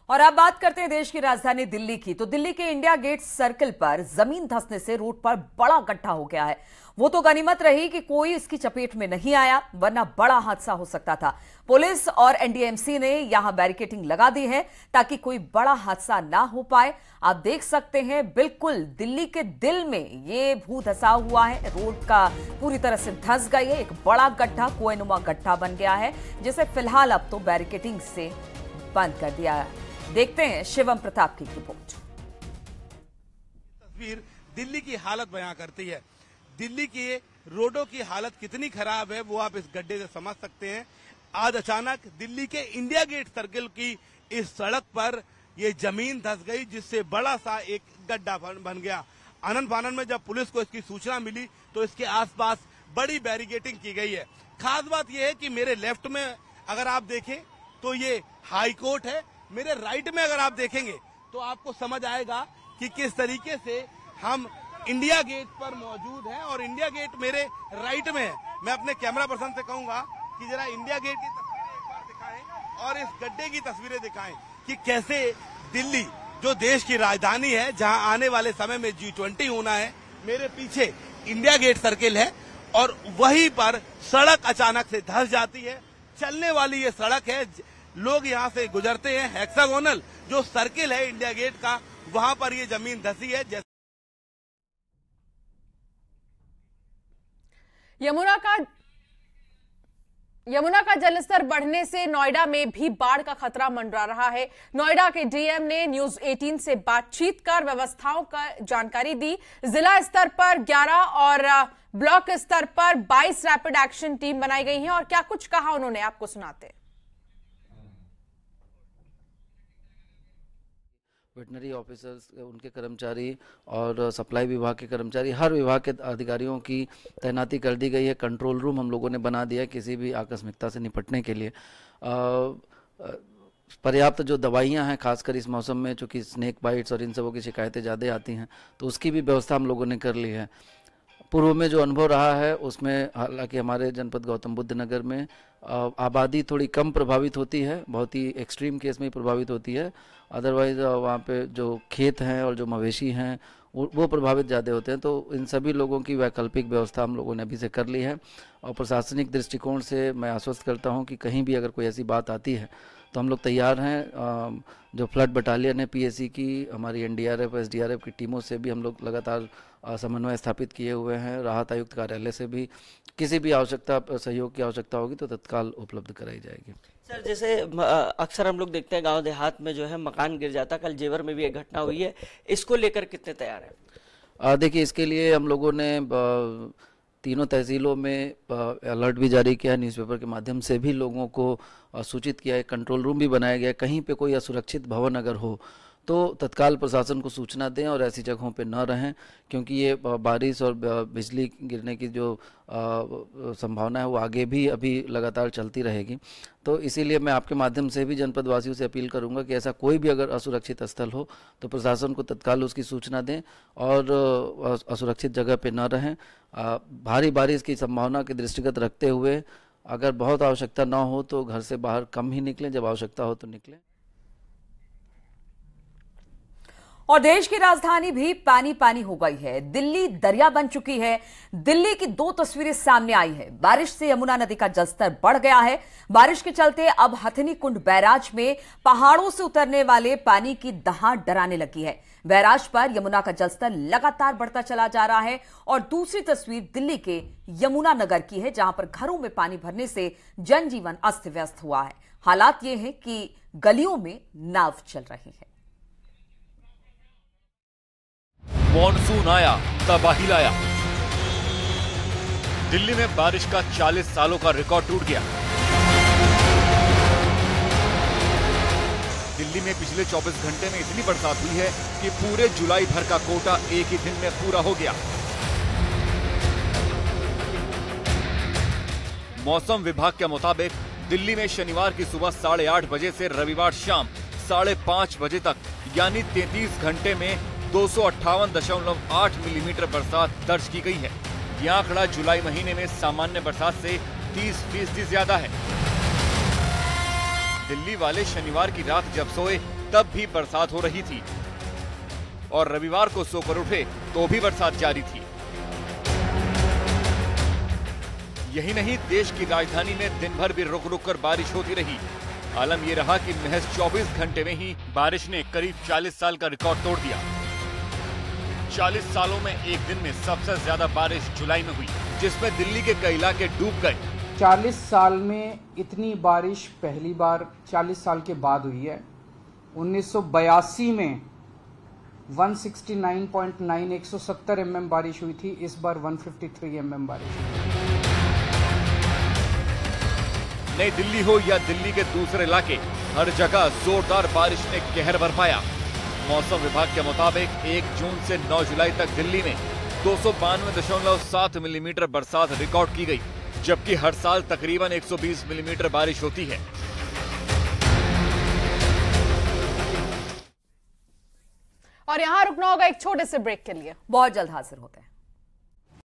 और अब बात करते हैं देश की राजधानी दिल्ली की। तो दिल्ली के इंडिया गेट सर्कल पर जमीन धंसने से रोड पर बड़ा गड्ढा हो गया है। वो तो गनीमत रही कि कोई इसकी चपेट में नहीं आया, वरना बड़ा हादसा हो सकता था। पुलिस और एनडीएमसी ने यहां बैरिकेडिंग लगा दी है ताकि कोई बड़ा हादसा ना हो पाए। आप देख सकते हैं बिल्कुल दिल्ली के दिल में ये भू धसा हुआ है, रोड का पूरी तरह से धंस गई है। एक बड़ा गड्ढा, कुएंनुमा गड्ढा बन गया है, जिसे फिलहाल अब तो बैरिकेडिंग से बंद कर दिया है। देखते हैं शिवम प्रताप की रिपोर्ट। तस्वीर दिल्ली की हालत बयां करती है। दिल्ली के रोडों की हालत कितनी खराब है वो आप इस गड्ढे से समझ सकते हैं। आज अचानक दिल्ली के इंडिया गेट सर्किल की इस सड़क पर ये जमीन धंस गई, जिससे बड़ा सा एक गड्ढा बन गया। आनन फानन में जब पुलिस को इसकी सूचना मिली तो इसके आसपास बड़ी बैरिकेडिंग की गई है। खास बात यह है कि मेरे लेफ्ट में अगर आप देखें तो ये हाई कोर्ट है, मेरे राइट में अगर आप देखेंगे तो आपको समझ आएगा कि किस तरीके से हम इंडिया गेट पर मौजूद हैं और इंडिया गेट मेरे राइट में है। मैं अपने कैमरा पर्सन से कहूंगा कि जरा इंडिया गेट की तस्वीरें एक बार दिखाएं और इस गड्ढे की तस्वीरें दिखाएं कि कैसे दिल्ली जो देश की राजधानी है, जहां आने वाले समय में G20 होना है, मेरे पीछे इंडिया गेट सर्किल है और वहीं पर सड़क अचानक से धंस जाती है। चलने वाली ये सड़क है, लोग यहाँ से गुजरते हैं। हेक्सागोनल जो सर्किल है इंडिया गेट का, वहां पर ये जमीन धसी है। यमुना का जलस्तर बढ़ने से नोएडा में भी बाढ़ का खतरा मंडरा रहा है। नोएडा के डीएम ने न्यूज 18 से बातचीत कर व्यवस्थाओं का जानकारी दी। जिला स्तर पर 11 और ब्लॉक स्तर पर 22 रैपिड एक्शन टीम बनाई गई है और क्या कुछ कहा उन्होंने, आपको सुनाते हैं। वेटनरी ऑफिसर्स, उनके कर्मचारी और सप्लाई विभाग के कर्मचारी, हर विभाग के अधिकारियों की तैनाती कर दी गई है। कंट्रोल रूम हम लोगों ने बना दिया है किसी भी आकस्मिकता से निपटने के लिए। पर्याप्त जो दवाइयां हैं, खासकर इस मौसम में चूँकि स्नेक बाइट्स और इन सबों की शिकायतें ज़्यादा आती हैं, तो उसकी भी व्यवस्था हम लोगों ने कर ली है। पूर्व में जो अनुभव रहा है उसमें हालांकि हमारे जनपद गौतम बुद्ध नगर में आबादी थोड़ी कम प्रभावित होती है, बहुत ही एक्सट्रीम केस में प्रभावित होती है। अदरवाइज वहाँ पे जो खेत हैं और जो मवेशी हैं वो प्रभावित ज़्यादा होते हैं। तो इन सभी लोगों की वैकल्पिक व्यवस्था हम लोगों ने अभी से कर ली है और प्रशासनिक दृष्टिकोण से मैं आश्वस्त करता हूँ कि कहीं भी अगर कोई ऐसी बात आती है तो हम लोग तैयार हैं। जो फ्लड बटालियन है पीएसी की, हमारी एनडीआरएफ एसडीआरएफ की टीमों से भी हम लोग लगातार समन्वय स्थापित किए हुए हैं। राहत आयुक्त कार्यालय से भी किसी भी आवश्यकता, सहयोग की आवश्यकता होगी तो तत्काल उपलब्ध कराई जाएगी। सर, जैसे अक्सर हम लोग देखते हैं गांव देहात में जो है मकान गिर जाता, कल जेवर में भी एक घटना हुई है, इसको लेकर कितने तैयार हैं? देखिए, इसके लिए हम लोगों ने तीनों तहसीलों में अलर्ट भी जारी किया है, न्यूज़पेपर के माध्यम से भी लोगों को सूचित किया है, कंट्रोल रूम भी बनाया गया है। कहीं पे कोई असुरक्षित भवन अगर हो तो तत्काल प्रशासन को सूचना दें और ऐसी जगहों पे न रहें, क्योंकि ये बारिश और बिजली गिरने की जो संभावना है वो आगे भी अभी लगातार चलती रहेगी। तो इसीलिए मैं आपके माध्यम से भी जनपद वासियों से अपील करूंगा कि ऐसा कोई भी अगर असुरक्षित स्थल हो तो प्रशासन को तत्काल उसकी सूचना दें और असुरक्षित जगह पे न रहें। भारी बारिश की संभावना के दृष्टिगत रखते हुए अगर बहुत आवश्यकता न हो तो घर से बाहर कम ही निकलें, जब आवश्यकता हो तो निकलें। और देश की राजधानी भी पानी पानी हो गई है। दिल्ली दरिया बन चुकी है। दिल्ली की दो तस्वीरें सामने आई है। बारिश से यमुना नदी का जलस्तर बढ़ गया है। बारिश के चलते अब हथनी कुंड बैराज में पहाड़ों से उतरने वाले पानी की दहाड़ डराने लगी है। बैराज पर यमुना का जलस्तर लगातार बढ़ता चला जा रहा है। और दूसरी तस्वीर दिल्ली के यमुना नगर की है, जहां पर घरों में पानी भरने से जनजीवन अस्त व्यस्त हुआ है। हालात ये है कि गलियों में नाव चल रही है। मॉनसून आया, तबाही लाया। दिल्ली में बारिश का 40 सालों का रिकॉर्ड टूट गया। दिल्ली में पिछले 24 घंटे में इतनी बरसात हुई है कि पूरे जुलाई भर का कोटा एक ही दिन में पूरा हो गया। मौसम विभाग के मुताबिक दिल्ली में शनिवार की सुबह 8:30 बजे से रविवार शाम 5:30 बजे तक यानी 33 घंटे में 258.8 मिलीमीटर बरसात दर्ज की गई है। यह आंकड़ा जुलाई महीने में सामान्य बरसात से 30% ज्यादा है। दिल्ली वाले शनिवार की रात जब सोए तब भी बरसात हो रही थी और रविवार को सोकर उठे तो भी बरसात जारी थी। यही नहीं, देश की राजधानी में दिन भर भी रुक रुक कर बारिश होती रही। आलम ये रहा कि महज 24 घंटे में ही बारिश ने करीब 40 साल का रिकॉर्ड तोड़ दिया। 40 सालों में एक दिन में सबसे ज्यादा बारिश जुलाई में हुई, जिसमें दिल्ली के कई इलाके डूब गए। 40 साल में इतनी बारिश पहली बार 40 साल के बाद हुई है। 1982 में 169.9 170 mm बारिश हुई थी, इस बार 153 mm बारिश हुई। नई दिल्ली हो या दिल्ली के दूसरे इलाके, हर जगह जोरदार बारिश ने कहर बरपाया। मौसम विभाग के मुताबिक 1 जून से 9 जुलाई तक दिल्ली में 292.7 मिलीमीटर बरसात रिकॉर्ड की गई, जबकि हर साल तकरीबन 120 मिलीमीटर बारिश होती है। और यहाँ रुकना होगा एक छोटे से ब्रेक के लिए। बहुत जल्द हाजिर होते हैं।